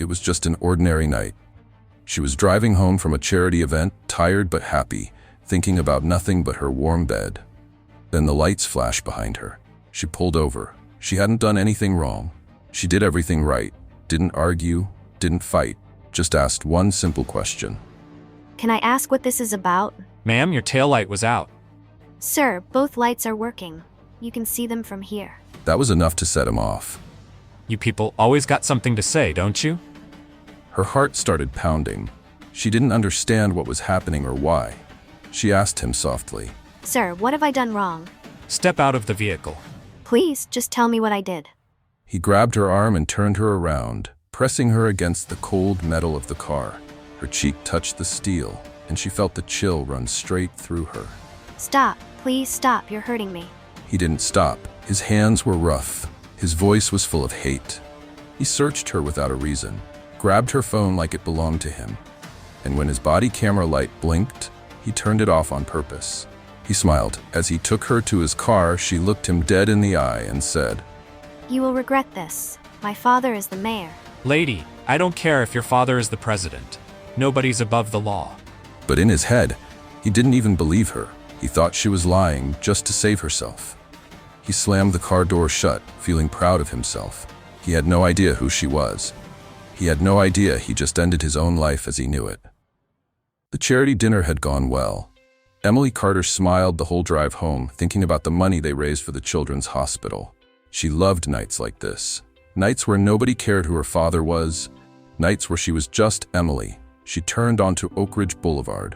It was just an ordinary night. She was driving home from a charity event, tired but happy, thinking about nothing but her warm bed. Then the lights flashed behind her. She pulled over. She hadn't done anything wrong. She did everything right. Didn't argue, didn't fight, just asked one simple question. Can I ask what this is about? Ma'am, your taillight was out. Sir, both lights are working. You can see them from here. That was enough to set him off. You people always got something to say, don't you? Her heart started pounding. She didn't understand what was happening or why. She asked him softly. Sir, what have I done wrong? Step out of the vehicle. Please, just tell me what I did. He grabbed her arm and turned her around, pressing her against the cold metal of the car. Her cheek touched the steel, and she felt the chill run straight through her. Stop. Please stop. You're hurting me. He didn't stop. His hands were rough. His voice was full of hate. He searched her without a reason, grabbed her phone like it belonged to him. And when his body camera light blinked, he turned it off on purpose. He smiled. As he took her to his car, she looked him dead in the eye and said, You will regret this. My father is the mayor. Lady, I don't care if your father is the president. Nobody's above the law. But in his head, he didn't even believe her. He thought she was lying just to save herself. He slammed the car door shut, feeling proud of himself. He had no idea who she was. He had no idea he just ended his own life as he knew it. The charity dinner had gone well. Emily Carter smiled the whole drive home, thinking about the money they raised for the children's hospital. She loved nights like this. Nights where nobody cared who her father was. Nights where she was just Emily. She turned onto Oak Ridge Boulevard.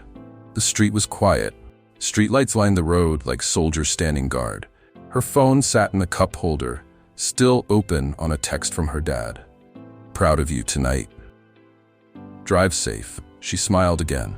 The street was quiet. Streetlights lined the road like soldiers standing guard. Her phone sat in the cup holder, still open on a text from her dad. Proud of you tonight. Drive safe, she smiled again.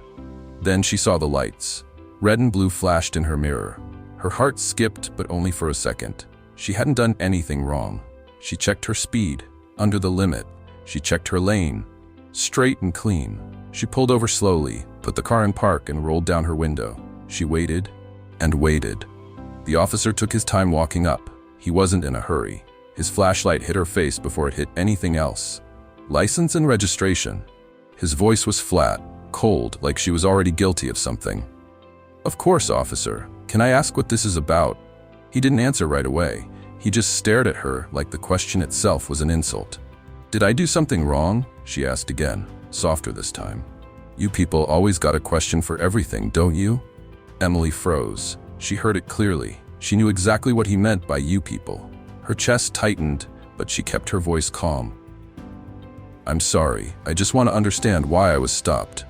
Then she saw the lights. Red and blue flashed in her mirror. Her heart skipped, but only for a second. She hadn't done anything wrong. She checked her speed, under the limit. She checked her lane, straight and clean. She pulled over slowly, put the car in park and rolled down her window. She waited and waited. The officer took his time walking up. He wasn't in a hurry. His flashlight hit her face before it hit anything else. License and registration. His voice was flat, cold, like she was already guilty of something. Of course, officer. Can I ask what this is about? He didn't answer right away. He just stared at her like the question itself was an insult. Did I do something wrong? She asked again, softer this time. You people always got a question for everything, don't you? Emily froze. She heard it clearly. She knew exactly what he meant by you people. Her chest tightened, but she kept her voice calm. I'm sorry. I just want to understand why I was stopped.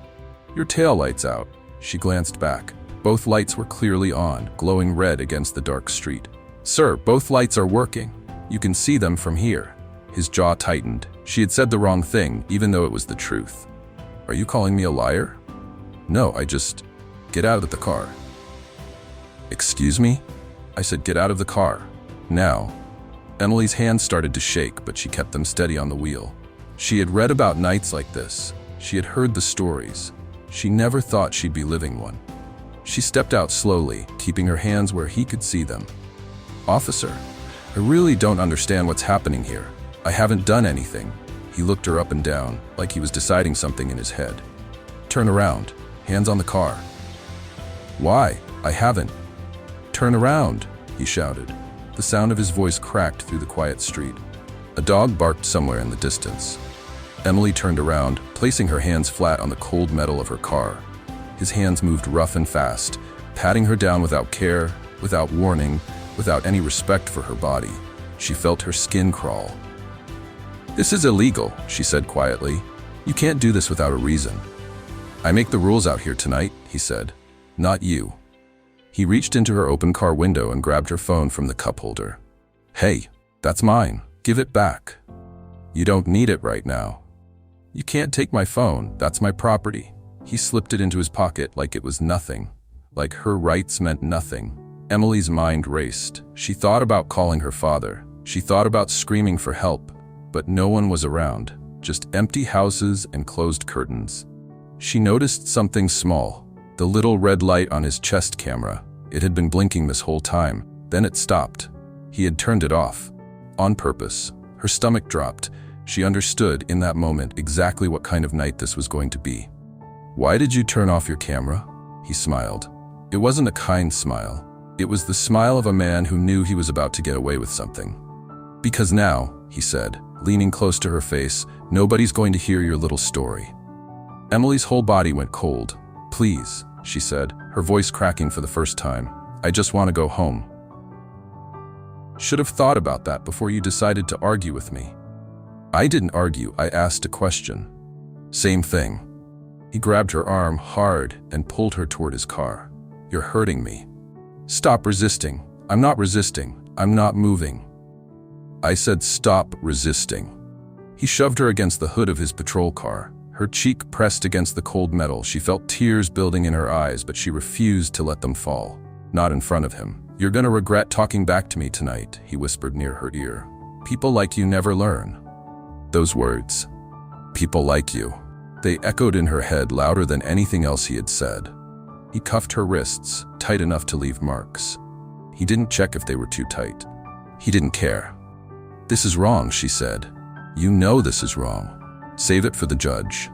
Your taillight's out. She glanced back. Both lights were clearly on, glowing red against the dark street. Sir, both lights are working. You can see them from here. His jaw tightened. She had said the wrong thing, even though it was the truth. Are you calling me a liar? No, Get out of the car. Excuse me? I said get out of the car. Now. Emily's hands started to shake, but she kept them steady on the wheel. She had read about nights like this. She had heard the stories. She never thought she'd be living one. She stepped out slowly, keeping her hands where he could see them. Officer, I really don't understand what's happening here. I haven't done anything. He looked her up and down, like he was deciding something in his head. Turn around. Hands on the car. Why? I haven't. Turn around, he shouted. The sound of his voice cracked through the quiet street. A dog barked somewhere in the distance. Emily turned around, placing her hands flat on the cold metal of her car. His hands moved rough and fast, patting her down without care, without warning, without any respect for her body. She felt her skin crawl. This is illegal, she said quietly. You can't do this without a reason. I make the rules out here tonight, he said. Not you. He reached into her open car window and grabbed her phone from the cup holder. Hey, that's mine. Give it back. You don't need it right now. You can't take my phone. That's my property. He slipped it into his pocket like it was nothing, like her rights meant nothing. Emily's mind raced. She thought about calling her father. She thought about screaming for help, but no one was around, just empty houses and closed curtains. She noticed something small, the little red light on his chest camera. It had been blinking this whole time. Then it stopped. He had turned it off. On purpose. Her stomach dropped. She understood in that moment exactly what kind of night this was going to be. "Why did you turn off your camera?" He smiled. It wasn't a kind smile. It was the smile of a man who knew he was about to get away with something. "Because now," he said, leaning close to her face, "nobody's going to hear your little story." Emily's whole body went cold. "Please," she said, her voice cracking for the first time. "I just want to go home." "Should have thought about that before you decided to argue with me." "I didn't argue, I asked a question." "Same thing." He grabbed her arm hard and pulled her toward his car. "You're hurting me." "Stop resisting." "I'm not resisting. I'm not moving." "I said stop resisting." He shoved her against the hood of his patrol car. Her cheek pressed against the cold metal. She felt tears building in her eyes, but she refused to let them fall. Not in front of him. "You're gonna regret talking back to me tonight," he whispered near her ear. "People like you never learn." Those words, "people like you," they echoed in her head louder than anything else he had said. He cuffed her wrists, tight enough to leave marks. He didn't check if they were too tight. He didn't care. "This is wrong," she said. "You know this is wrong. Save it for the judge."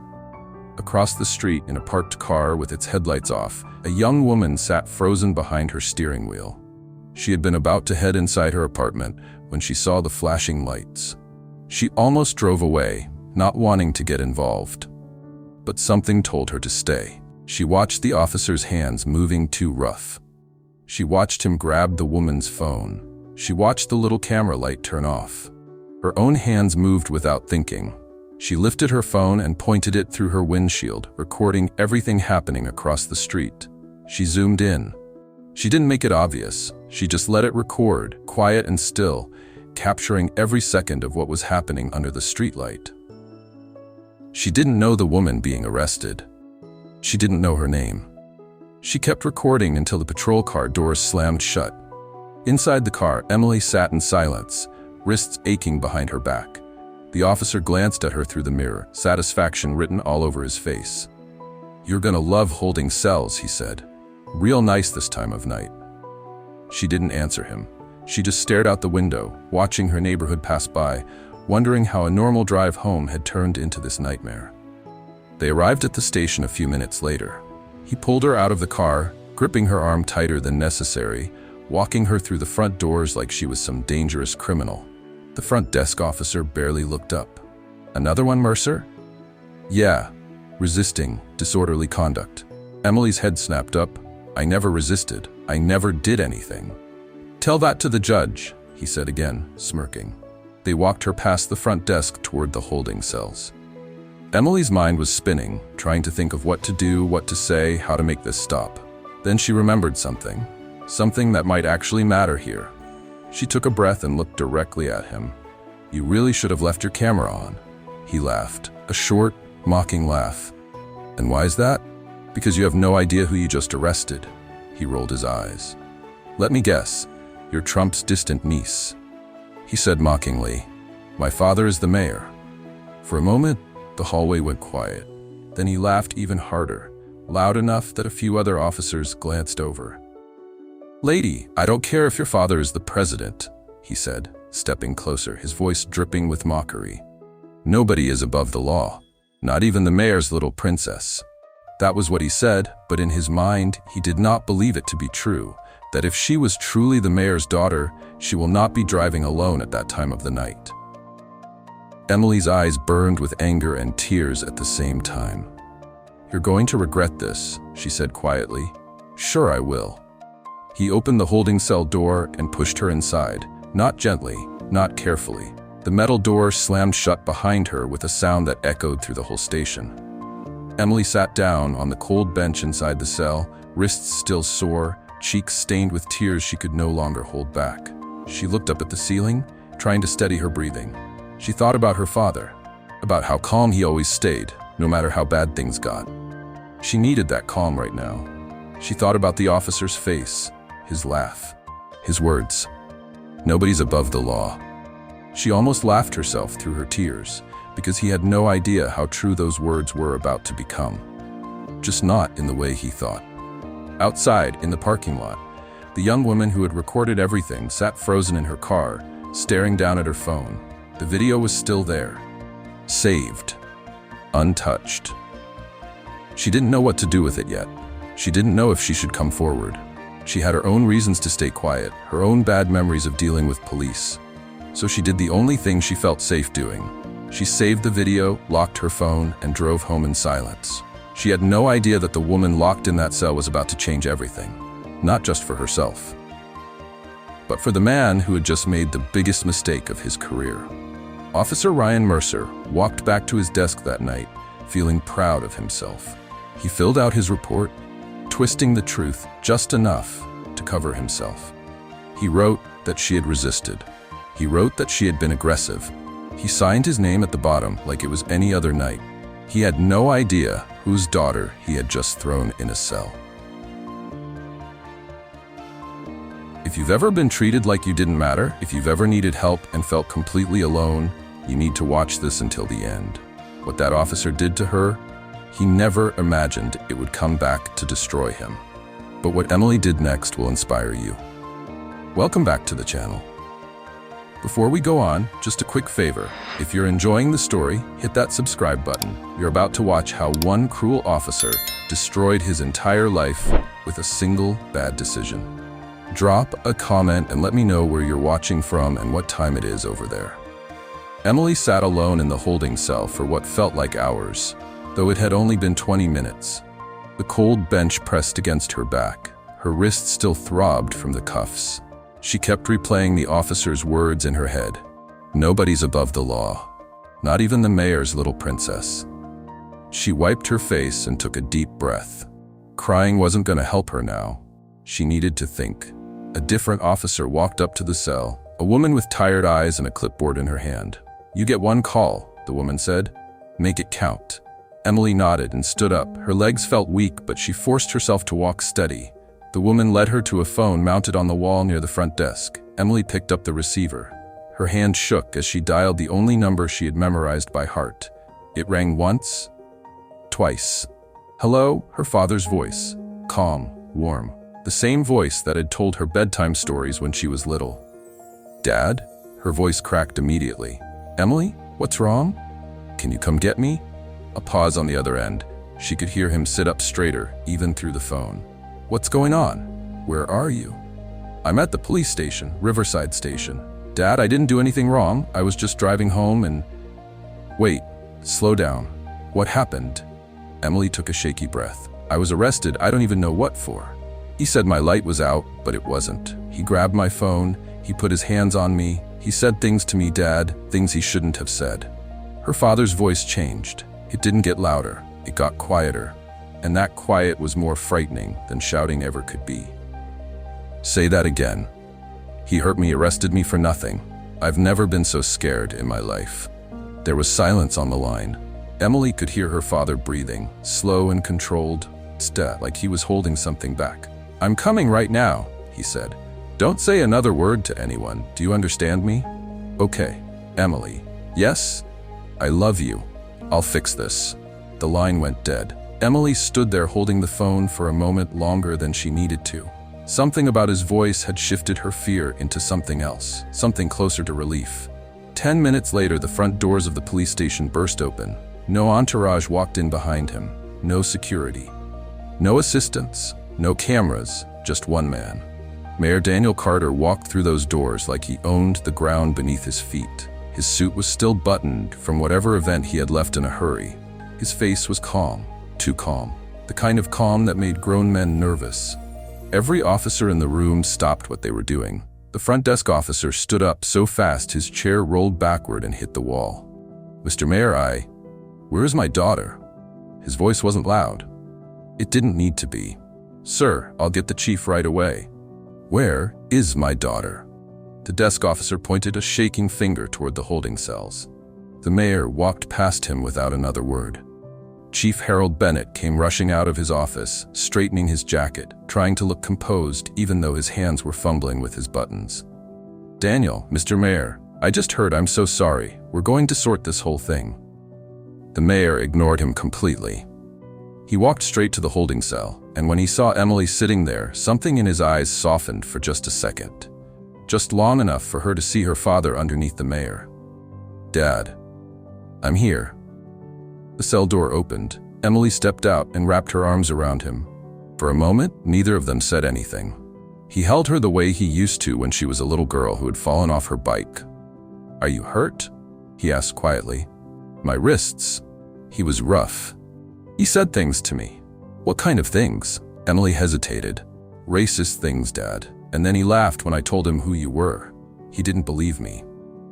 Across the street, in a parked car with its headlights off, a young woman sat frozen behind her steering wheel. She had been about to head inside her apartment when she saw the flashing lights. She almost drove away, not wanting to get involved. But something told her to stay. She watched the officer's hands moving too rough. She watched him grab the woman's phone. She watched the little camera light turn off. Her own hands moved without thinking. She lifted her phone and pointed it through her windshield, recording everything happening across the street. She zoomed in. She didn't make it obvious. She just let it record, quiet and still, capturing every second of what was happening under the streetlight. She didn't know the woman being arrested. She didn't know her name. She kept recording until the patrol car doors slammed shut. Inside the car, Emily sat in silence, wrists aching behind her back. The officer glanced at her through the mirror, satisfaction written all over his face. "You're gonna love holding cells," he said. "Real nice this time of night." She didn't answer him. She just stared out the window, watching her neighborhood pass by, wondering how a normal drive home had turned into this nightmare. They arrived at the station a few minutes later. He pulled her out of the car, gripping her arm tighter than necessary, walking her through the front doors like she was some dangerous criminal. The front desk officer barely looked up. "Another one, Mercer?" "Yeah. Resisting, disorderly conduct." Emily's head snapped up. "I never resisted. I never did anything." "Tell that to the judge," he said again, smirking. They walked her past the front desk toward the holding cells. Emily's mind was spinning, trying to think of what to do, what to say, how to make this stop. Then she remembered something that might actually matter here. She took a breath and looked directly at him. "You really should have left your camera on." He laughed, a short, mocking laugh. "And why is that?" "Because you have no idea who you just arrested." He rolled his eyes. "Let me guess, you're Trump's distant niece." He said mockingly, "My father is the mayor." For a moment, the hallway went quiet. Then he laughed even harder, loud enough that a few other officers glanced over. "Lady, I don't care if your father is the president," he said, stepping closer, his voice dripping with mockery. "Nobody is above the law, not even the mayor's little princess." That was what he said, but in his mind, he did not believe it to be true, that if she was truly the mayor's daughter, she will not be driving alone at that time of the night. Emily's eyes burned with anger and tears at the same time. "You're going to regret this," she said quietly. "Sure I will." He opened the holding cell door and pushed her inside, not gently, not carefully. The metal door slammed shut behind her with a sound that echoed through the whole station. Emily sat down on the cold bench inside the cell, wrists still sore, cheeks stained with tears she could no longer hold back. She looked up at the ceiling, trying to steady her breathing. She thought about her father, about how calm he always stayed, no matter how bad things got. She needed that calm right now. She thought about the officer's face, his laugh, his words. "Nobody's above the law." She almost laughed herself through her tears, because he had no idea how true those words were about to become. Just not in the way he thought. Outside, in the parking lot, the young woman who had recorded everything sat frozen in her car, staring down at her phone. The video was still there. Saved. Untouched. She didn't know what to do with it yet. She didn't know if she should come forward. She had her own reasons to stay quiet, her own bad memories of dealing with police. So she did the only thing she felt safe doing. She saved the video, locked her phone, and drove home in silence. She had no idea that the woman locked in that cell was about to change everything, not just for herself, but for the man who had just made the biggest mistake of his career. Officer Ryan Mercer walked back to his desk that night, feeling proud of himself. He filled out his report, twisting the truth just enough to cover himself. He wrote that she had resisted. He wrote that she had been aggressive. He signed his name at the bottom like it was any other night. He had no idea whose daughter he had just thrown in a cell. If you've ever been treated like you didn't matter, if you've ever needed help and felt completely alone, you need to watch this until the end. What that officer did to her, he never imagined it would come back to destroy him. But what Emily did next will inspire you. Welcome back to the channel. Before we go on, just a quick favor. If you're enjoying the story, hit that subscribe button. You're about to watch how one cruel officer destroyed his entire life with a single bad decision. Drop a comment and let me know where you're watching from and what time it is over there. Emily sat alone in the holding cell for what felt like hours, though it had only been 20 minutes. The cold bench pressed against her back. Her wrists still throbbed from the cuffs. She kept replaying the officer's words in her head. Nobody's above the law, not even the mayor's little princess. She wiped her face and took a deep breath. Crying wasn't going to help her now. She needed to think. A different officer walked up to the cell, a woman with tired eyes and a clipboard in her hand. "You get one call," the woman said. "Make it count." Emily nodded and stood up. Her legs felt weak, but she forced herself to walk steady. The woman led her to a phone mounted on the wall near the front desk. Emily picked up the receiver. Her hand shook as she dialed the only number she had memorized by heart. It rang once, twice. "Hello," her father's voice. Calm, warm. The same voice that had told her bedtime stories when she was little. "Dad?" Her voice cracked immediately. "Emily, what's wrong? Can you come get me?" A pause on the other end. She could hear him sit up straighter, even through the phone. "What's going on? Where are you?" "I'm at the police station, Riverside Station. Dad, I didn't do anything wrong. I was just driving home and..." "Wait, slow down. What happened?" Emily took a shaky breath. "I was arrested, I don't even know what for. He said my light was out, but it wasn't. He grabbed my phone, he put his hands on me, he said things to me, Dad, things he shouldn't have said." Her father's voice changed. It didn't get louder, it got quieter. And that quiet was more frightening than shouting ever could be. "Say that again." "He hurt me, arrested me for nothing. I've never been so scared in my life." There was silence on the line. Emily could hear her father breathing, slow and controlled, like he was holding something back. "I'm coming right now," he said. "Don't say another word to anyone. Do you understand me?" "Okay." "Emily." "Yes? I love you. I'll fix this." The line went dead. Emily stood there holding the phone for a moment longer than she needed to. Something about his voice had shifted her fear into something else, something closer to relief. 10 minutes later, the front doors of the police station burst open. No entourage walked in behind him, no security. No assistants, no cameras, just one man. Mayor Daniel Carter walked through those doors like he owned the ground beneath his feet. His suit was still buttoned from whatever event he had left in a hurry. His face was calm. Too calm. The kind of calm that made grown men nervous. Every officer in the room stopped what they were doing. The front desk officer stood up so fast his chair rolled backward and hit the wall. "Mr. Mayor, where's my daughter?" His voice wasn't loud. It didn't need to be. "Sir, I'll get the chief right away." "Where is my daughter?" The desk officer pointed a shaking finger toward the holding cells. The mayor walked past him without another word. Chief Harold Bennett came rushing out of his office, straightening his jacket, trying to look composed even though his hands were fumbling with his buttons. "Daniel, Mr. Mayor, I just heard, I'm so sorry. We're going to sort this whole thing." The mayor ignored him completely. He walked straight to the holding cell, and when he saw Emily sitting there, something in his eyes softened for just a second. Just long enough for her to see her father underneath the mayor. "Dad, I'm here. The cell door opened. Emily stepped out and wrapped her arms around him. For a moment, neither of them said anything. He held her the way he used to when she was a little girl who had fallen off her bike. Are you hurt? He asked quietly. My wrists. He was rough. He said things to me. What kind of things? Emily hesitated. Racist things, Dad. And then he laughed when I told him who you were. He didn't believe me.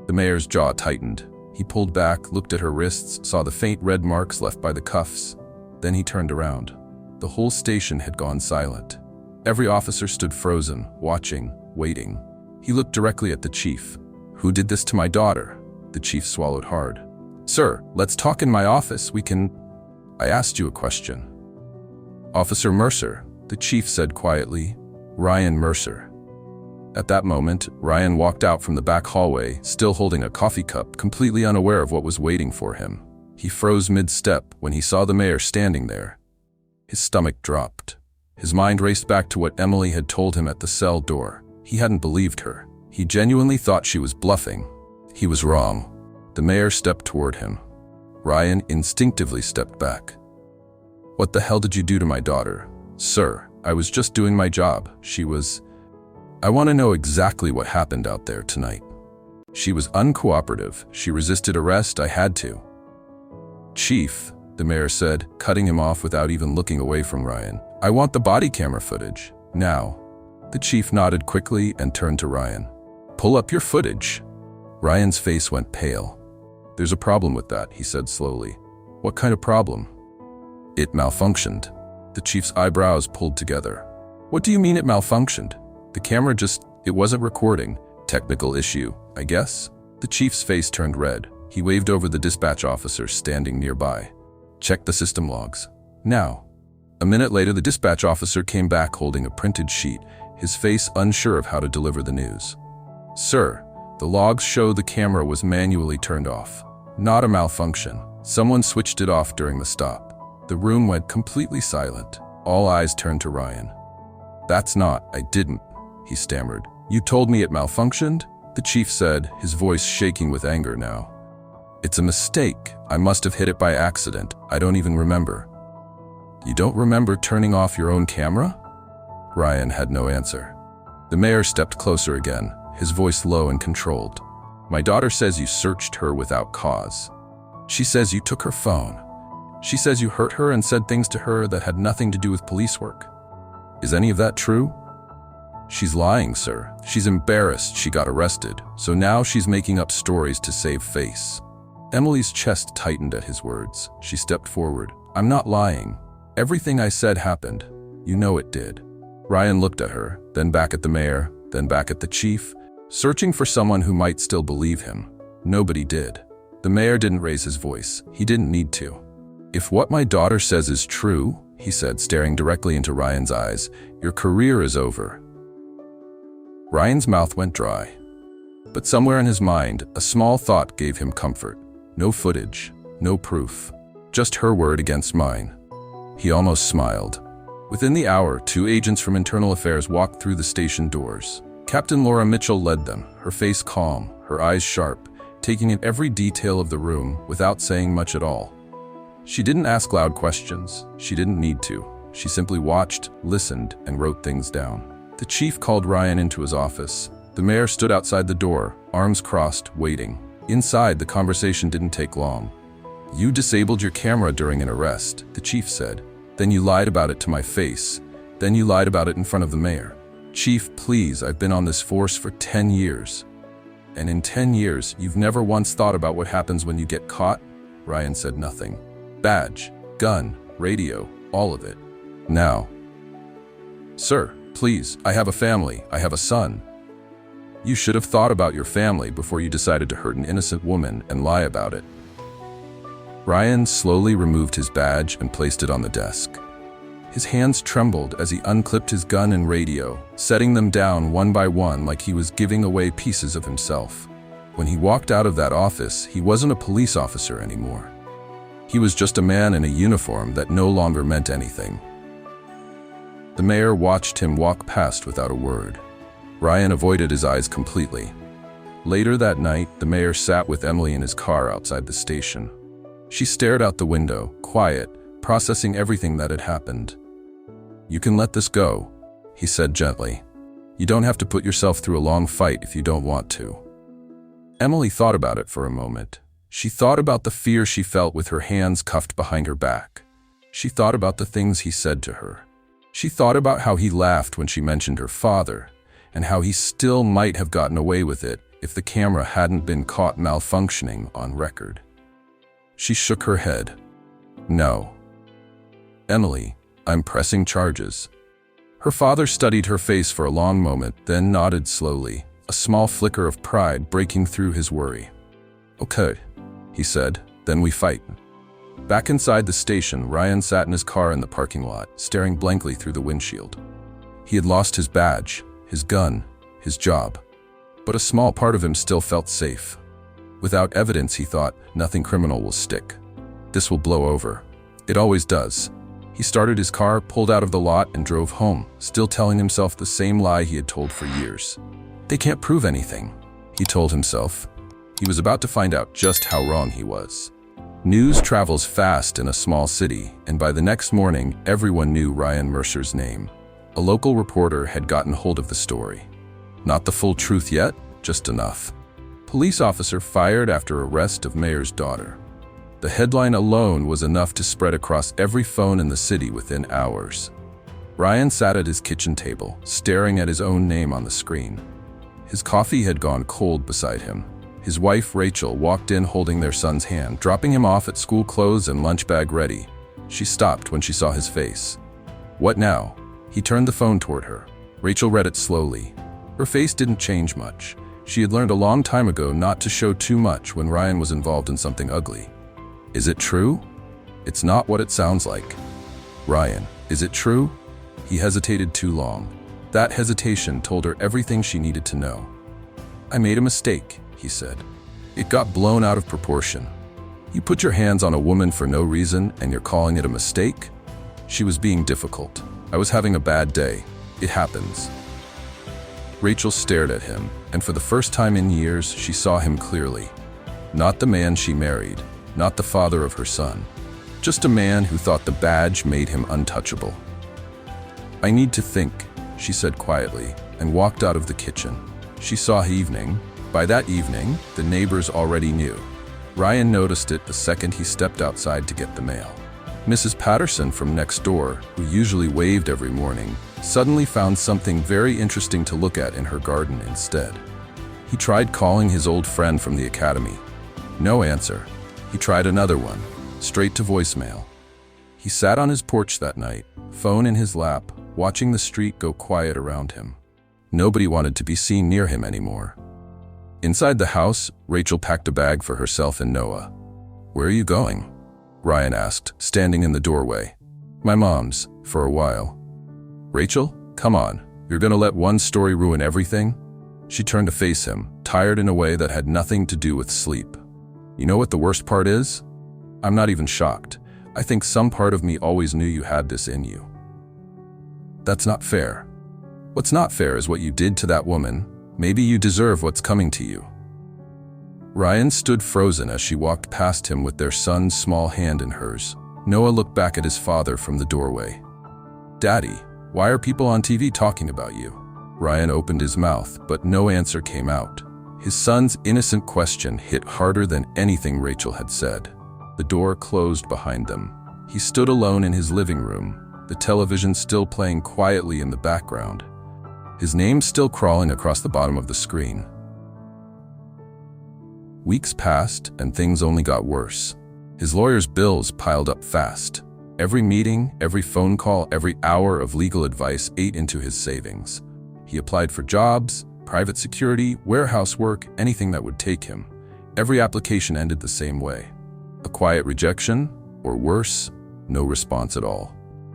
The mayor's jaw tightened. He pulled back, looked at her wrists, saw the faint red marks left by the cuffs. Then he turned around. The whole station had gone silent. Every officer stood frozen, watching, waiting. He looked directly at the chief. Who did this to my daughter? The chief swallowed hard. Sir, let's talk in my office. I asked you a question. Officer Mercer, the chief said quietly. Ryan Mercer. At that moment, Ryan walked out from the back hallway, still holding a coffee cup, completely unaware of what was waiting for him. He froze mid-step when he saw the mayor standing there. His stomach dropped. His mind raced back to what Emily had told him at the cell door. He hadn't believed her. He genuinely thought she was bluffing. He was wrong. The mayor stepped toward him. Ryan instinctively stepped back. What the hell did you do to my daughter? Sir, I was just doing my job. I want to know exactly what happened out there tonight. She was uncooperative. She resisted arrest. I had to. Chief, the mayor said, cutting him off without even looking away from Ryan. I want the body camera footage. Now. The chief nodded quickly and turned to Ryan. Pull up your footage. Ryan's face went pale. There's a problem with that, he said slowly. What kind of problem? It malfunctioned. The chief's eyebrows pulled together. What do you mean it malfunctioned? The camera it wasn't recording. Technical issue, I guess? The chief's face turned red. He waved over the dispatch officer standing nearby. Check the system logs. Now. A minute later, the dispatch officer came back holding a printed sheet, his face unsure of how to deliver the news. Sir, the logs show the camera was manually turned off. Not a malfunction. Someone switched it off during the stop. The room went completely silent. All eyes turned to Ryan. I didn't, he stammered. You told me it malfunctioned? The chief said, his voice shaking with anger now. It's a mistake. I must have hit it by accident. I don't even remember. You don't remember turning off your own camera? Ryan had no answer. The mayor stepped closer again, his voice low and controlled. My daughter says you searched her without cause. She says you took her phone. She says you hurt her and said things to her that had nothing to do with police work. Is any of that true? She's lying, sir. She's embarrassed she got arrested, so now she's making up stories to save face. Emily's chest tightened at his words. She stepped forward. I'm not lying. Everything I said happened. You know it did. Ryan looked at her, then back at the mayor, then back at the chief, searching for someone who might still believe him. Nobody did. The mayor didn't raise his voice. He didn't need to. If what my daughter says is true, he said, staring directly into Ryan's eyes, your career is over. Ryan's mouth went dry. But somewhere in his mind, a small thought gave him comfort. No footage, no proof. Just her word against mine. He almost smiled. Within the hour, 2 agents from Internal Affairs walked through the station doors. Captain Laura Mitchell led them, her face calm, her eyes sharp, taking in every detail of the room without saying much at all. She didn't ask loud questions. She didn't need to. She simply watched, listened, and wrote things down. The chief called Ryan into his office. The mayor stood outside the door, arms crossed, waiting. Inside, the conversation didn't take long. You disabled your camera during an arrest, the chief said. Then you lied about it to my face. Then you lied about it in front of the mayor. Chief, please, I've been on this force for 10 years. And in 10 years, you've never once thought about what happens when you get caught? Ryan said nothing. Badge, gun, radio, all of it. Now. Sir, please, I have a family. I have a son. You should have thought about your family before you decided to hurt an innocent woman and lie about it. Ryan slowly removed his badge and placed it on the desk. His hands trembled as he unclipped his gun and radio, setting them down one by one like he was giving away pieces of himself. When he walked out of that office, he wasn't a police officer anymore. He was just a man in a uniform that no longer meant anything. The mayor watched him walk past without a word. Ryan avoided his eyes completely. Later that night, the mayor sat with Emily in his car outside the station. She stared out the window, quiet, processing everything that had happened. "You can let this go," he said gently. "You don't have to put yourself through a long fight if you don't want to." Emily thought about it for a moment. She thought about the fear she felt with her hands cuffed behind her back. She thought about the things he said to her. She thought about how he laughed when she mentioned her father, and how he still might have gotten away with it if the camera hadn't been caught malfunctioning on record. She shook her head. "No. Emily, I'm pressing charges." Her father studied her face for a long moment, then nodded slowly, a small flicker of pride breaking through his worry. "Okay," he said, "then we fight." Back inside the station, Ryan sat in his car in the parking lot, staring blankly through the windshield. He had lost his badge, his gun, his job, but a small part of him still felt safe. Without evidence, he thought, nothing criminal will stick. This will blow over. It always does. He started his car, pulled out of the lot, and drove home, still telling himself the same lie he had told for years. They can't prove anything, he told himself. He was about to find out just how wrong he was. News travels fast in a small city, and by the next morning, everyone knew Ryan Mercer's name. A local reporter had gotten hold of the story. Not the full truth yet, just enough. Police officer fired after arrest of mayor's daughter. The headline alone was enough to spread across every phone in the city within hours. Ryan sat at his kitchen table, staring at his own name on the screen. His coffee had gone cold beside him. His wife, Rachel, walked in holding their son's hand, dropping him off at school clothes and lunch bag ready. She stopped when she saw his face. "What now?" He turned the phone toward her. Rachel read it slowly. Her face didn't change much. She had learned a long time ago not to show too much when Ryan was involved in something ugly. "Is it true?" "It's not what it sounds like." "Ryan, is it true?" He hesitated too long. That hesitation told her everything she needed to know. "I made a mistake," he said. "It got blown out of proportion." "You put your hands on a woman for no reason and you're calling it a mistake?" She was being difficult. "I was having a bad day. It happens." Rachel stared at him, and for the first time in years, she saw him clearly. Not the man she married, not the father of her son. Just a man who thought the badge made him untouchable. "I need to think," she said quietly, and walked out of the kitchen. She saw evening. By that evening, the neighbors already knew. Ryan noticed it the second he stepped outside to get the mail. Mrs. Patterson from next door, who usually waved every morning, suddenly found something very interesting to look at in her garden instead. He tried calling his old friend from the academy. No answer. He tried another one, straight to voicemail. He sat on his porch that night, phone in his lap, watching the street go quiet around him. Nobody wanted to be seen near him anymore. Inside the house, Rachel packed a bag for herself and Noah. "Where are you going?" Ryan asked, standing in the doorway. "My mom's, for a while." "Rachel, come on. You're gonna let one story ruin everything?" She turned to face him, tired in a way that had nothing to do with sleep. "You know what the worst part is? I'm not even shocked. I think some part of me always knew you had this in you." "That's not fair." "What's not fair is what you did to that woman. Maybe you deserve what's coming to you." Ryan stood frozen as she walked past him with their son's small hand in hers. Noah looked back at his father from the doorway. "Daddy, why are people on TV talking about you?" Ryan opened his mouth, but no answer came out. His son's innocent question hit harder than anything Rachel had said. The door closed behind them. He stood alone in his living room, the television still playing quietly in the background. His name still crawling across the bottom of the screen. Weeks passed, and things only got worse. His lawyer's bills piled up fast. Every meeting, every phone call, every hour of legal advice ate into his savings. He applied for jobs, private security, warehouse work, anything that would take him. Every application ended the same way. A quiet rejection, or worse, no response at all.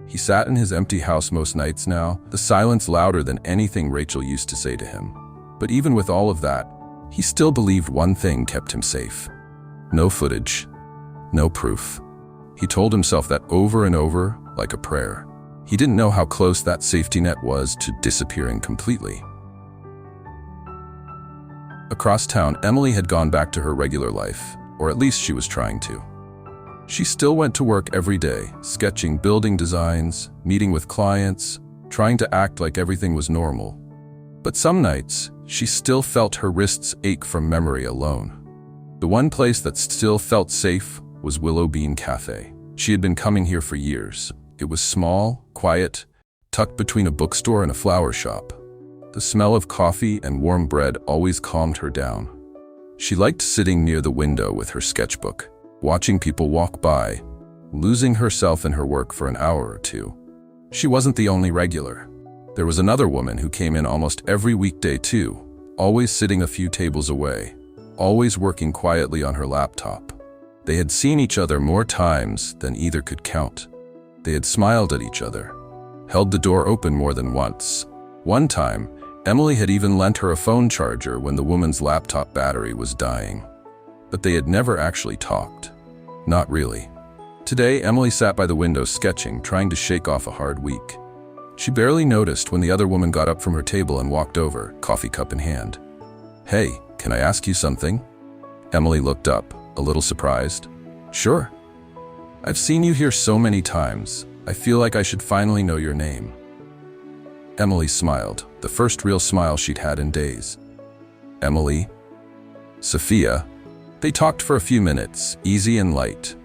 He sat in his empty house most nights now, the silence louder than anything Rachel used to say to him. But even with all of that, he still believed one thing kept him safe. No footage, no proof. He told himself that over and over, like a prayer. He didn't know how close that safety net was to disappearing completely. Across town, Emily had gone back to her regular life, or at least she was trying to. She still went to work every day, sketching building designs, meeting with clients, trying to act like everything was normal. But some nights, she still felt her wrists ache from memory alone. The one place that still felt safe was Willow Bean Cafe. She had been coming here for years. It was small, quiet, tucked between a bookstore and a flower shop. The smell of coffee and warm bread always calmed her down. She liked sitting near the window with her sketchbook, watching people walk by, losing herself in her work for an hour or two. She wasn't the only regular. There was another woman who came in almost every weekday too, always sitting a few tables away, always working quietly on her laptop. They had seen each other more times than either could count. They had smiled at each other, held the door open more than once. One time, Emily had even lent her a phone charger when the woman's laptop battery was dying. But they had never actually talked. Not really. Today, Emily sat by the window sketching, trying to shake off a hard week. She barely noticed when the other woman got up from her table and walked over, coffee cup in hand. "Hey, can I ask you something?" Emily looked up, a little surprised. "Sure. I've seen you here so many times. I feel like I should finally know your name." Emily smiled, the first real smile she'd had in days. "Emily?" "Sophia." They talked for a few minutes, easy and light,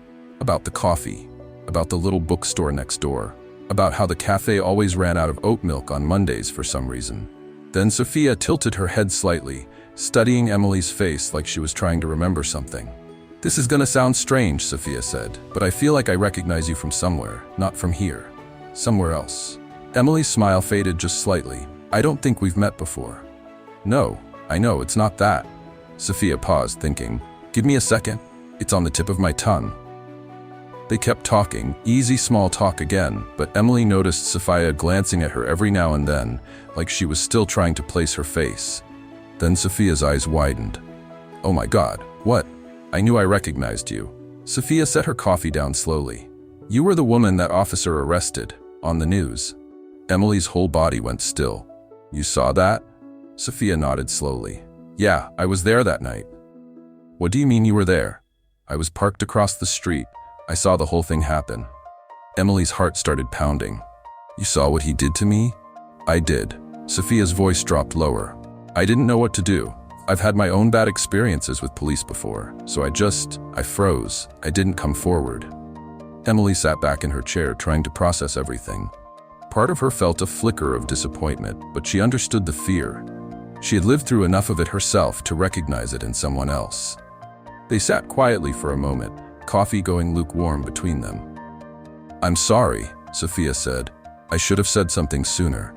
about the coffee, about the little bookstore next door, about how the cafe always ran out of oat milk on Mondays for some reason. Then Sophia tilted her head slightly, studying Emily's face like she was trying to remember something. "This is gonna sound strange," Sophia said, "but I feel like I recognize you from somewhere, not from here. Somewhere else." Emily's smile faded just slightly. "I don't think we've met before." "No, I know, it's not that." Sophia paused, thinking, "Give me a second. It's on the tip of my tongue." They kept talking, easy small talk again, but Emily noticed Sophia glancing at her every now and then, like she was still trying to place her face. Then Sophia's eyes widened. "Oh my God, what? I knew I recognized you." Sophia set her coffee down slowly. "You were the woman that officer arrested, on the news." Emily's whole body went still. "You saw that?" Sophia nodded slowly. "Yeah, I was there that night." "What do you mean you were there?" "I was parked across the street. I saw the whole thing happen." Emily's heart started pounding. "You saw what he did to me?" "I did." Sophia's voice dropped lower. "I didn't know what to do. I've had my own bad experiences with police before, so I froze. I didn't come forward." Emily sat back in her chair trying to process everything. Part of her felt a flicker of disappointment, but she understood the fear. She had lived through enough of it herself to recognize it in someone else. They sat quietly for a moment, coffee going lukewarm between them. "I'm sorry," Sophia said. "I should have said something sooner."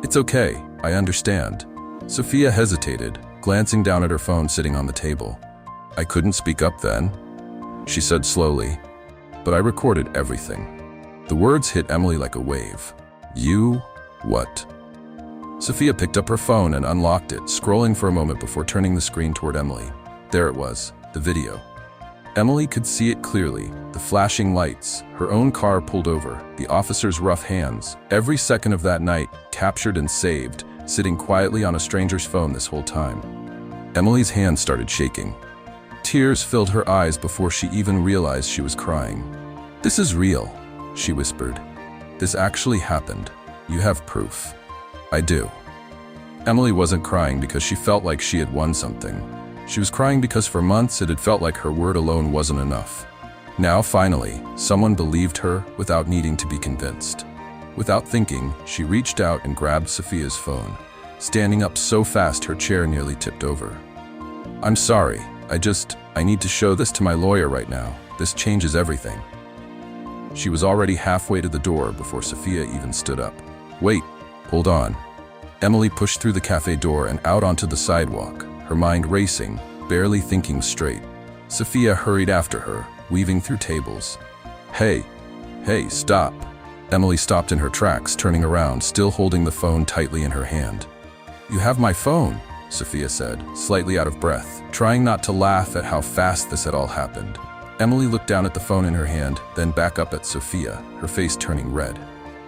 "It's okay, I understand." Sophia hesitated, glancing down at her phone sitting on the table. "I couldn't speak up then," she said slowly, "but I recorded everything." The words hit Emily like a wave. "You? What?" Sophia picked up her phone and unlocked it, scrolling for a moment before turning the screen toward Emily. There it was, the video. Emily could see it clearly, the flashing lights, her own car pulled over, the officer's rough hands, every second of that night, captured and saved, sitting quietly on a stranger's phone this whole time. Emily's hands started shaking. Tears filled her eyes before she even realized she was crying. "This is real," she whispered. "This actually happened. You have proof." "I do." Emily wasn't crying because she felt like she had won something. She was crying because for months it had felt like her word alone wasn't enough. Now, finally, someone believed her without needing to be convinced. Without thinking, she reached out and grabbed Sophia's phone, standing up so fast her chair nearly tipped over. "I'm sorry. I need to show this to my lawyer right now. This changes everything." She was already halfway to the door before Sophia even stood up. "Wait, hold on." Emily pushed through the cafe door and out onto the sidewalk, her mind racing, barely thinking straight. Sophia hurried after her, weaving through tables. Hey, stop." Emily stopped in her tracks, turning around, still holding the phone tightly in her hand. "You have my phone," Sophia said, slightly out of breath, trying not to laugh at how fast this had all happened. Emily looked down at the phone in her hand, then back up at Sophia, her face turning red.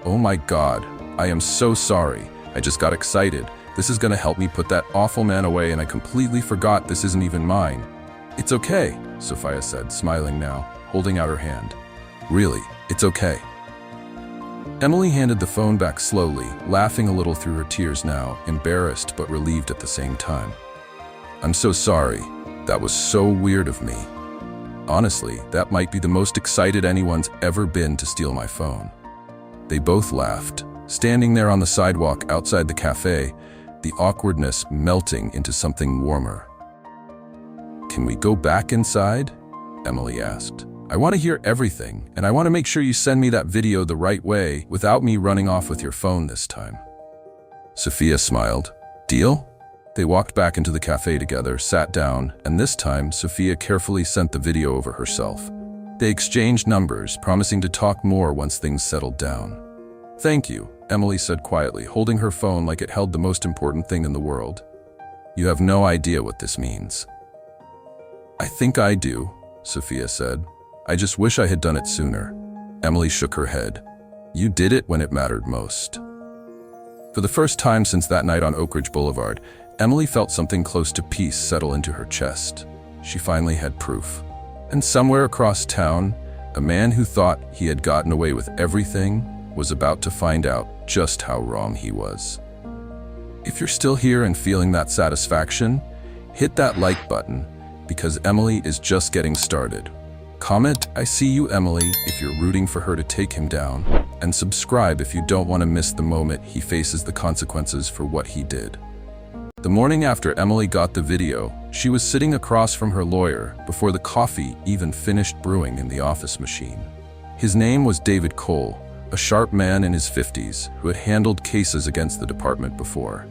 "Oh my God, I am so sorry. I just got excited. This is gonna help me put that awful man away and I completely forgot this isn't even mine." "It's okay," Sophia said, smiling now. holding out her hand. "Really, it's okay." Emily handed the phone back slowly, laughing a little through her tears now, embarrassed but relieved at the same time. "I'm so sorry. That was so weird of me. Honestly, that might be the most excited anyone's ever been to steal my phone." They both laughed, standing there on the sidewalk outside the cafe, the awkwardness melting into something warmer. "Can we go back inside?" Emily asked. "I want to hear everything, and I want to make sure you send me that video the right way without me running off with your phone this time." Sophia smiled. "Deal?" They walked back into the cafe together, sat down, and this time Sophia carefully sent the video over herself. They exchanged numbers, promising to talk more once things settled down. "Thank you," Emily said quietly, holding her phone like it held the most important thing in the world. "You have no idea what this means." "I think I do," Sophia said. "I just wish I had done it sooner." Emily shook her head. "You did it when it mattered most." For the first time since that night on Oak Ridge Boulevard, Emily felt something close to peace settle into her chest. She finally had proof. And somewhere across town, a man who thought he had gotten away with everything was about to find out just how wrong he was. If you're still here and feeling that satisfaction, hit that like button, because Emily is just getting started. Comment, "I see you, Emily," if you're rooting for her to take him down, and subscribe if you don't want to miss the moment he faces the consequences for what he did. The morning after Emily got the video, she was sitting across from her lawyer before the coffee even finished brewing in the office machine. His name was David Cole, a sharp man in his 50s who had handled cases against the department before.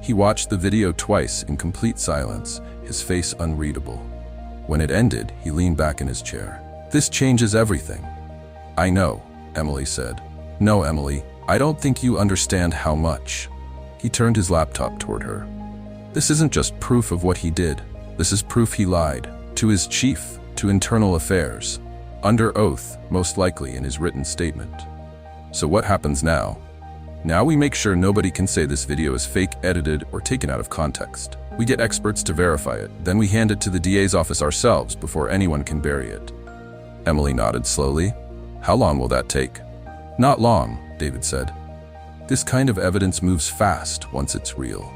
He watched the video twice in complete silence, his face unreadable. When it ended, he leaned back in his chair. "This changes everything." "I know," Emily said. "No, Emily, I don't think you understand how much." He turned his laptop toward her. "This isn't just proof of what he did. This is proof he lied. To his chief, to internal affairs. Under oath, most likely in his written statement. So what happens now? Now we make sure nobody can say this video is fake, edited, or taken out of context. We get experts to verify it, then we hand it to the DA's office ourselves before anyone can bury it." Emily nodded slowly. "How long will that take?" "Not long," David said. "This kind of evidence moves fast once it's real."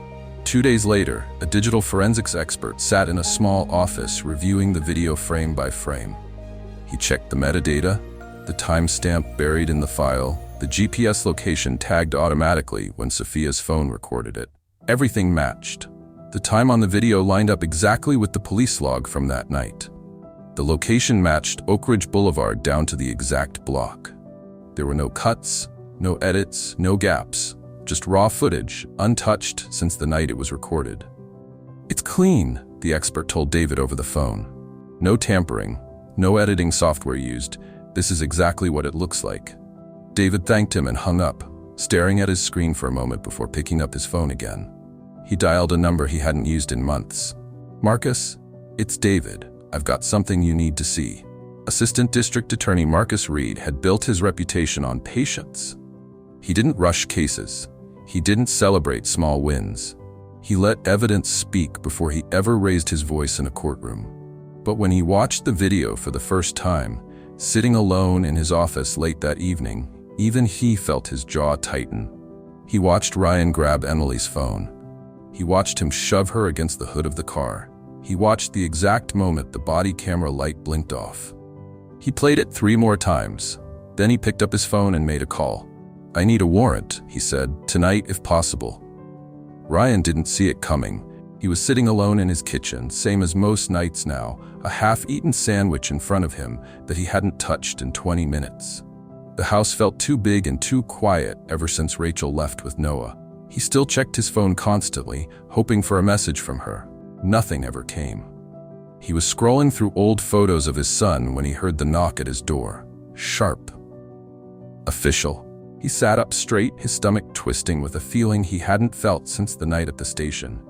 2 days later, a digital forensics expert sat in a small office reviewing the video frame by frame. He checked the metadata, the timestamp buried in the file, the GPS location tagged automatically when Sophia's phone recorded it. Everything matched. The time on the video lined up exactly with the police log from that night. The location matched Oak Ridge Boulevard down to the exact block. There were no cuts, no edits, no gaps. Just raw footage, untouched since the night it was recorded. "It's clean," the expert told David over the phone. "No tampering, no editing software used. This is exactly what it looks like." David thanked him and hung up, staring at his screen for a moment before picking up his phone again. He dialed a number he hadn't used in months. "Marcus, it's David. I've got something you need to see." Assistant District Attorney Marcus Reed had built his reputation on patience. He didn't rush cases. He didn't celebrate small wins. He let evidence speak before he ever raised his voice in a courtroom. But when he watched the video for the first time, sitting alone in his office late that evening, even he felt his jaw tighten. He watched Ryan grab Emily's phone. He watched him shove her against the hood of the car. He watched the exact moment the body camera light blinked off. He played it 3 more times. Then he picked up his phone and made a call. "I need a warrant," he said, "tonight if possible." Ryan didn't see it coming. He was sitting alone in his kitchen, same as most nights now, a half-eaten sandwich in front of him that he hadn't touched in 20 minutes. The house felt too big and too quiet ever since Rachel left with Noah. He still checked his phone constantly, hoping for a message from her. Nothing ever came. He was scrolling through old photos of his son when he heard the knock at his door. Sharp. Official. He sat up straight, his stomach twisting with a feeling he hadn't felt since the night at the station.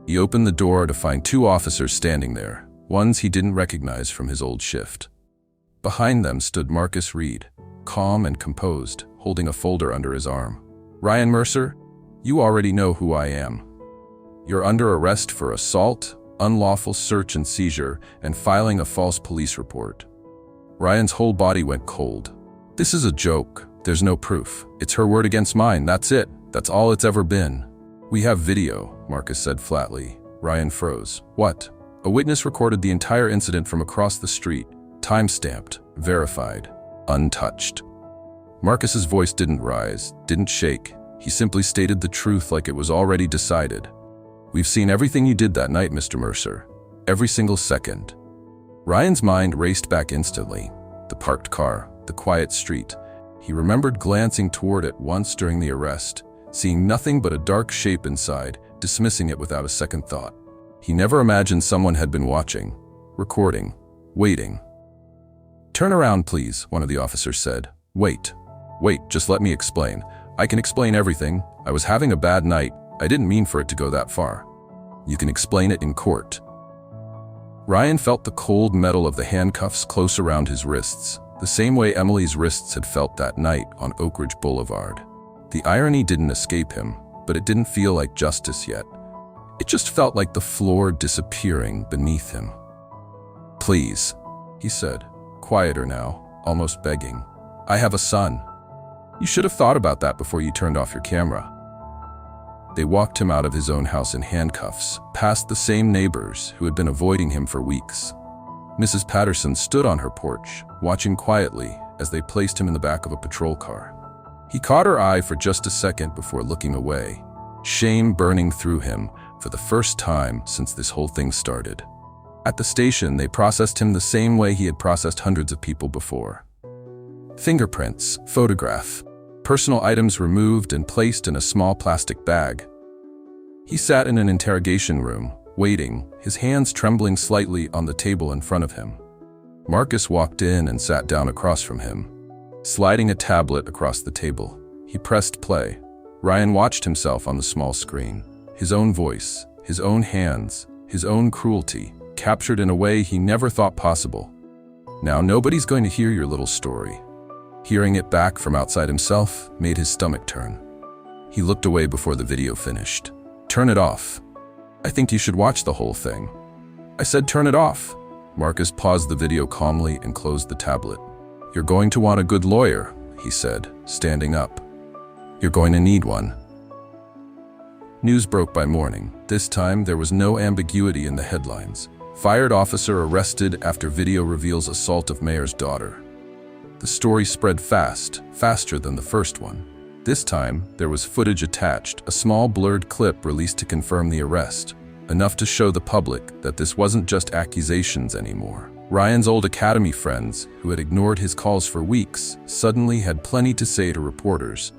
He opened the door to find 2 officers standing there, ones he didn't recognize from his old shift. Behind them stood Marcus Reed, calm and composed, holding a folder under his arm. "Ryan Mercer, you already know who I am. You're under arrest for assault, unlawful search and seizure, and filing a false police report." Ryan's whole body went cold. This is a joke. There's no proof. It's her word against mine, that's it. That's all it's ever been. We have video, Marcus said flatly. Ryan froze. What? A witness recorded the entire incident from across the street. Time-stamped, verified, untouched. Marcus's voice didn't rise, didn't shake. He simply stated the truth like it was already decided. We've seen everything you did that night, Mr. Mercer. Every single second. Ryan's mind raced back instantly. The parked car, the quiet street. He remembered glancing toward it once during the arrest, seeing nothing but a dark shape inside, dismissing it without a second thought. He never imagined someone had been watching, recording, waiting. "Turn around, please," one of the officers said. Wait, just let me explain. I can explain everything. I was having a bad night. I didn't mean for it to go that far. You can explain it in court." Ryan felt the cold metal of the handcuffs close around his wrists, the same way Emily's wrists had felt that night on Oak Ridge Boulevard. The irony didn't escape him, but it didn't feel like justice yet. It just felt like the floor disappearing beneath him. "Please," he said, quieter now, almost begging. "I have a son. You should have thought about that before you turned off your camera." They walked him out of his own house in handcuffs, past the same neighbors who had been avoiding him for weeks. Mrs. Patterson stood on her porch, watching quietly as they placed him in the back of a patrol car. He caught her eye for just a second before looking away, shame burning through him for the first time since this whole thing started. At the station, they processed him the same way he had processed hundreds of people before. Fingerprints, photograph, personal items removed and placed in a small plastic bag. He sat in an interrogation room, waiting, his hands trembling slightly on the table in front of him. Marcus walked in and sat down across from him. Sliding a tablet across the table, he pressed play. Ryan watched himself on the small screen. His own voice, his own hands, his own cruelty, captured in a way he never thought possible. Now nobody's going to hear your little story. Hearing it back from outside himself made his stomach turn. He looked away before the video finished. "Turn it off. I think you should watch the whole thing." "I said turn it off." Marcus paused the video calmly and closed the tablet. "You're going to want a good lawyer," he said, standing up. "You're going to need one." News broke by morning. This time, there was no ambiguity in the headlines. Fired officer arrested after video reveals assault of mayor's daughter. The story spread fast, faster than the first one. This time, there was footage attached, a small blurred clip released to confirm the arrest, enough to show the public that this wasn't just accusations anymore. Ryan's old academy friends, who had ignored his calls for weeks, suddenly had plenty to say to reporters,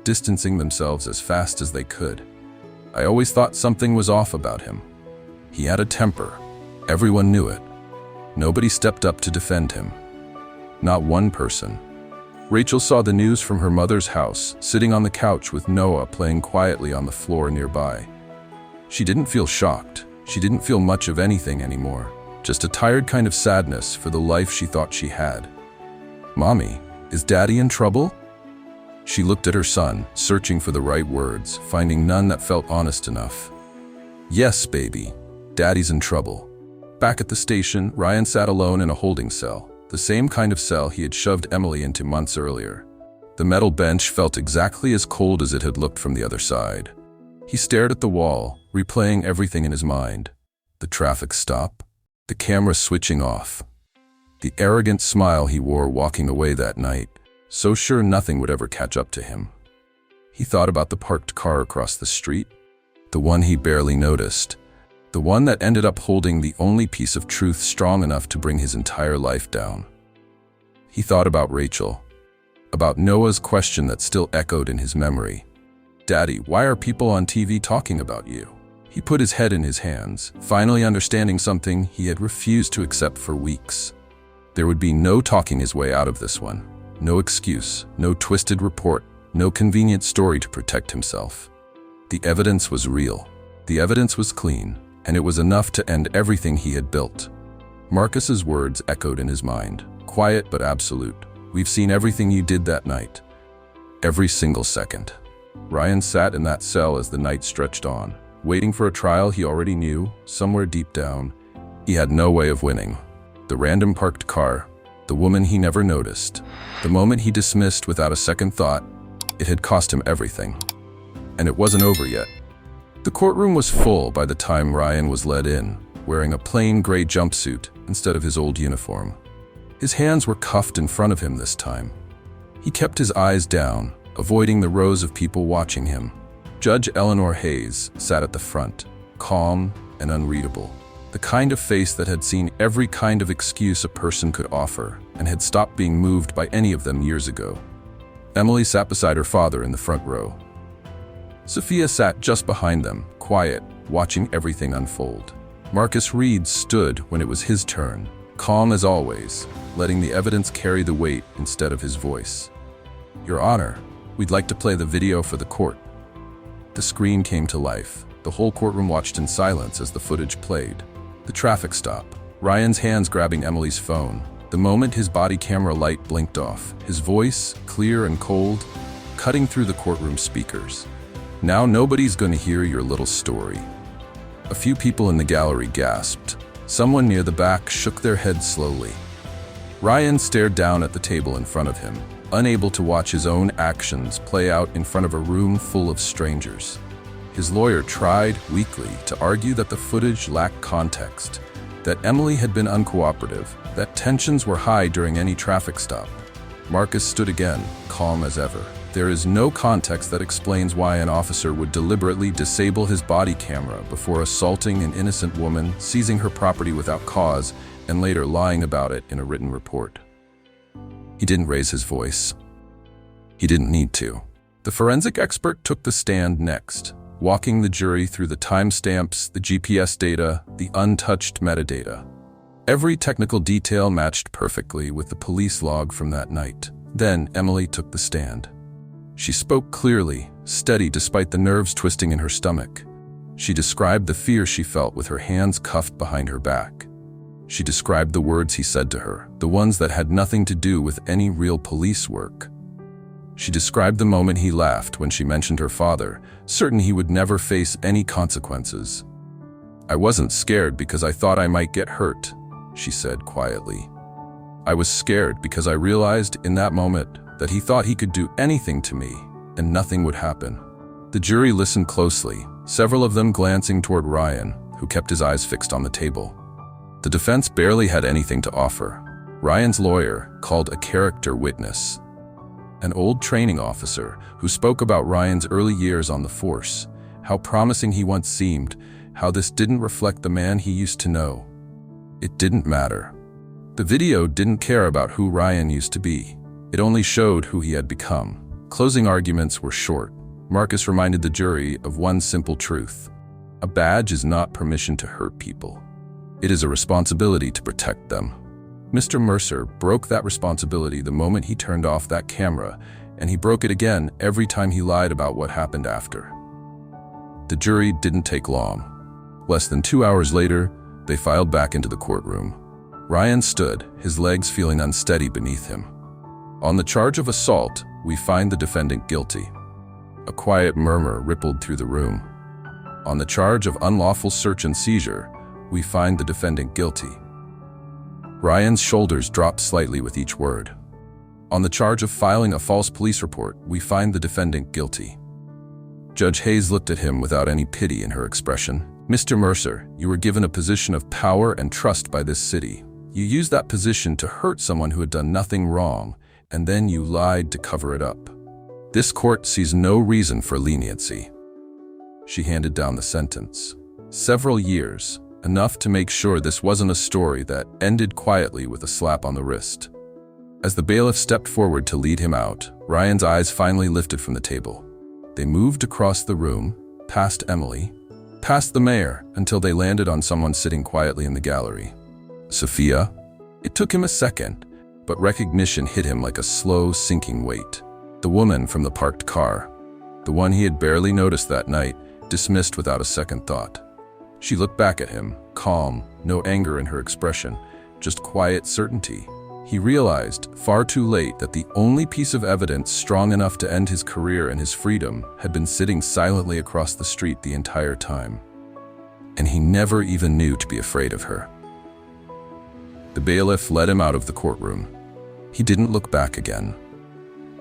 distancing themselves as fast as they could. "I always thought something was off about him. He had a temper. Everyone knew it. Nobody stepped up to defend him. Not one person." Rachel saw the news from her mother's house, sitting on the couch with Noah playing quietly on the floor nearby. She didn't feel shocked. She didn't feel much of anything anymore, just a tired kind of sadness for the life she thought she had. "Mommy, is Daddy in trouble?" She looked at her son, searching for the right words, finding none that felt honest enough. "Yes, baby, Daddy's in trouble." Back at the station, Ryan sat alone in a holding cell, the same kind of cell he had shoved Emily into months earlier. The metal bench felt exactly as cold as it had looked from the other side. He stared at the wall, replaying everything in his mind. The traffic stop, the camera switching off, the arrogant smile he wore walking away that night, so sure nothing would ever catch up to him. He thought about the parked car across the street, the one he barely noticed, the one that ended up holding the only piece of truth strong enough to bring his entire life down. He thought about Rachel, about Noah's question that still echoed in his memory. "Daddy, why are people on TV talking about you?" He put his head in his hands, finally understanding something he had refused to accept for weeks. There would be no talking his way out of this one. No excuse, no twisted report, no convenient story to protect himself. The evidence was real. The evidence was clean, and it was enough to end everything he had built. Marcus's words echoed in his mind, quiet but absolute. "We've seen everything you did that night. Every single second." Ryan sat in that cell as the night stretched on, waiting for a trial he already knew, somewhere deep down. He had no way of winning. The random parked car, the woman he never noticed, the moment he dismissed without a second thought. It had cost him everything. And it wasn't over yet. The courtroom was full by the time Ryan was led in, wearing a plain gray jumpsuit instead of his old uniform. His hands were cuffed in front of him this time. He kept his eyes down, avoiding the rows of people watching him. Judge Eleanor Hayes sat at the front, calm and unreadable. The kind of face that had seen every kind of excuse a person could offer and had stopped being moved by any of them years ago. Emily sat beside her father in the front row. Sophia sat just behind them, quiet, watching everything unfold. Marcus Reed stood when it was his turn, calm as always, letting the evidence carry the weight instead of his voice. "Your Honor, we'd like to play the video for the court." The screen came to life. The whole courtroom watched in silence as the footage played. The traffic stop, Ryan's hands grabbing Emily's phone. The moment his body camera light blinked off, his voice, clear and cold, cutting through the courtroom speakers. "Now nobody's gonna hear your little story." A few people in the gallery gasped. Someone near the back shook their head slowly. Ryan stared down at the table in front of him, unable to watch his own actions play out in front of a room full of strangers. His lawyer tried, weakly, to argue that the footage lacked context, that Emily had been uncooperative, that tensions were high during any traffic stop. Marcus stood again, calm as ever. There is no context that explains why an officer would deliberately disable his body camera before assaulting an innocent woman, seizing her property without cause, and later lying about it in a written report. He didn't raise his voice. He didn't need to. The forensic expert took the stand next, walking the jury through the timestamps, the GPS data, the untouched metadata. Every technical detail matched perfectly with the police log from that night. Then Emily took the stand. She spoke clearly, steady despite the nerves twisting in her stomach. She described the fear she felt with her hands cuffed behind her back. She described the words he said to her, the ones that had nothing to do with any real police work. She described the moment he laughed when she mentioned her father, certain he would never face any consequences. "I wasn't scared because I thought I might get hurt," she said quietly. "I was scared because I realized in that moment that he thought he could do anything to me and nothing would happen." The jury listened closely, several of them glancing toward Ryan, who kept his eyes fixed on the table. The defense barely had anything to offer. Ryan's lawyer called a character witness, an old training officer who spoke about Ryan's early years on the force, how promising he once seemed, how this didn't reflect the man he used to know. It didn't matter. The video didn't care about who Ryan used to be. It only showed who he had become. Closing arguments were short. Marcus reminded the jury of one simple truth. A badge is not permission to hurt people. It is a responsibility to protect them. Mr. Mercer broke that responsibility the moment he turned off that camera, and he broke it again every time he lied about what happened after. The jury didn't take long. Less than 2 hours later, they filed back into the courtroom. Ryan stood, his legs feeling unsteady beneath him. "On the charge of assault, we find the defendant guilty." A quiet murmur rippled through the room. "On the charge of unlawful search and seizure, we find the defendant guilty." Ryan's shoulders dropped slightly with each word. "On the charge of filing a false police report, we find the defendant guilty." Judge Hayes looked at him without any pity in her expression. "Mr. Mercer, you were given a position of power and trust by this city. You used that position to hurt someone who had done nothing wrong, and then you lied to cover it up. This court sees no reason for leniency." She handed down the sentence. Several years, enough to make sure this wasn't a story that ended quietly with a slap on the wrist. As the bailiff stepped forward to lead him out, Ryan's eyes finally lifted from the table. They moved across the room, past Emily, past the mayor, until they landed on someone sitting quietly in the gallery. Sophia? It took him a second, but recognition hit him like a slow, sinking weight. The woman from the parked car, the one he had barely noticed that night, dismissed without a second thought. She looked back at him, calm, no anger in her expression, just quiet certainty. He realized, far too late, that the only piece of evidence strong enough to end his career and his freedom had been sitting silently across the street the entire time. And he never even knew to be afraid of her. The bailiff led him out of the courtroom. He didn't look back again.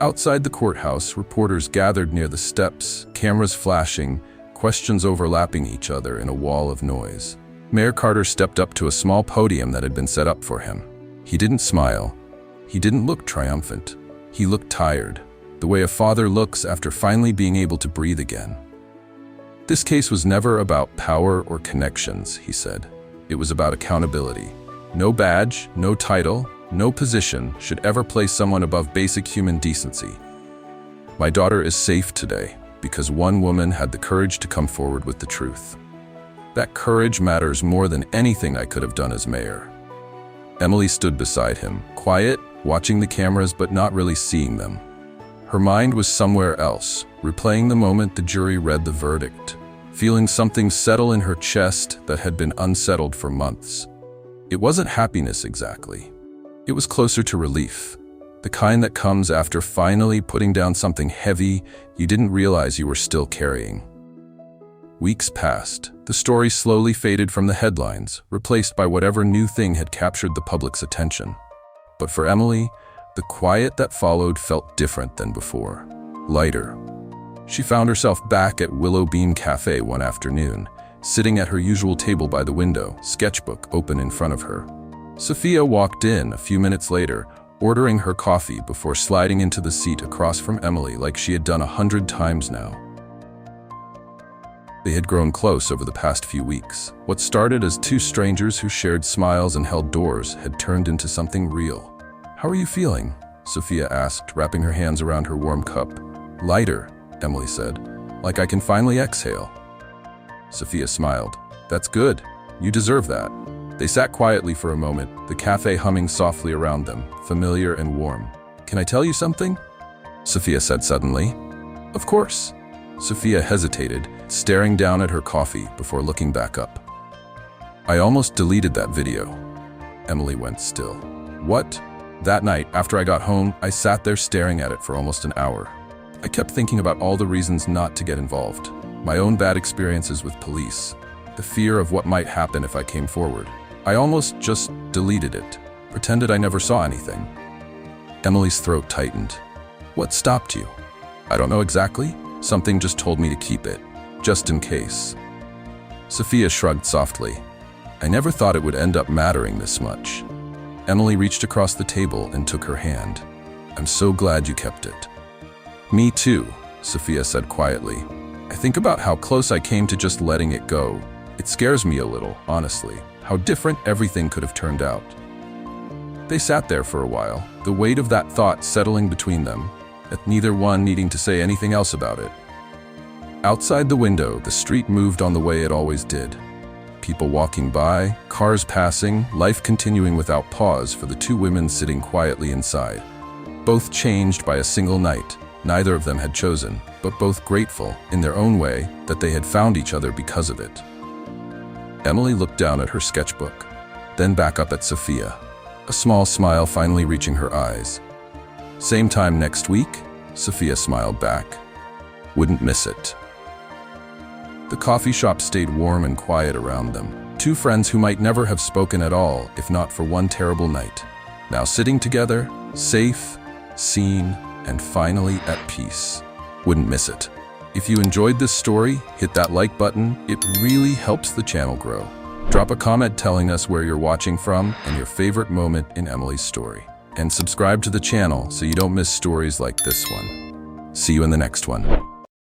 Outside the courthouse, reporters gathered near the steps, cameras flashing, questions overlapping each other in a wall of noise. Mayor Carter stepped up to a small podium that had been set up for him. He didn't smile. He didn't look triumphant. He looked tired, the way a father looks after finally being able to breathe again. This case was never about power or connections, he said. It was about accountability. No badge, no title, no position should ever place someone above basic human decency. My daughter is safe today because one woman had the courage to come forward with the truth. That courage matters more than anything I could have done as mayor. Emily stood beside him, quiet, watching the cameras but not really seeing them. Her mind was somewhere else, replaying the moment the jury read the verdict, feeling something settle in her chest that had been unsettled for months. It wasn't happiness exactly. It was closer to relief, the kind that comes after finally putting down something heavy you didn't realize you were still carrying. Weeks passed. The story slowly faded from the headlines, replaced by whatever new thing had captured the public's attention. But for Emily, the quiet that followed felt different than before, lighter. She found herself back at Willow Bean Cafe one afternoon, sitting at her usual table by the window, sketchbook open in front of her. Sophia walked in a few minutes later, ordering her coffee before sliding into the seat across from Emily like she had done 100 times now. They had grown close over the past few weeks. What started as two strangers who shared smiles and held doors had turned into something real. "How are you feeling?" Sophia asked, wrapping her hands around her warm cup. "Lighter," Emily said, "like I can finally exhale." Sophia smiled. "That's good. You deserve that." They sat quietly for a moment, the cafe humming softly around them, familiar and warm. "Can I tell you something?" Sophia said suddenly. "Of course." Sophia hesitated, staring down at her coffee before looking back up. "I almost deleted that video." Emily went still. "What?" "That night, after I got home, I sat there staring at it for almost an hour. I kept thinking about all the reasons not to get involved. My own bad experiences with police. The fear of what might happen if I came forward. I almost just deleted it, pretended I never saw anything." Emily's throat tightened. "What stopped you?" "I don't know exactly. Something just told me to keep it, just in case." Sophia shrugged softly. "I never thought it would end up mattering this much." Emily reached across the table and took her hand. "I'm so glad you kept it." "Me too," Sophia said quietly. "I think about how close I came to just letting it go. It scares me a little, honestly, how different everything could have turned out." They sat there for a while, the weight of that thought settling between them, with neither one needing to say anything else about it. Outside the window, the street moved on the way it always did. People walking by, cars passing, life continuing without pause for the two women sitting quietly inside. Both changed by a single night. Neither of them had chosen, but both grateful, in their own way, that they had found each other because of it. Emily looked down at her sketchbook, then back up at Sophia, a small smile finally reaching her eyes. "Same time next week?" Sophia smiled back. "Wouldn't miss it." The coffee shop stayed warm and quiet around them. Two friends who might never have spoken at all if not for one terrible night. Now sitting together, safe, seen, and finally at peace. Wouldn't miss it. If you enjoyed this story, hit that like button. It really helps the channel grow. Drop a comment telling us where you're watching from and your favorite moment in Emily's story. And subscribe to the channel so you don't miss stories like this one. See you in the next one.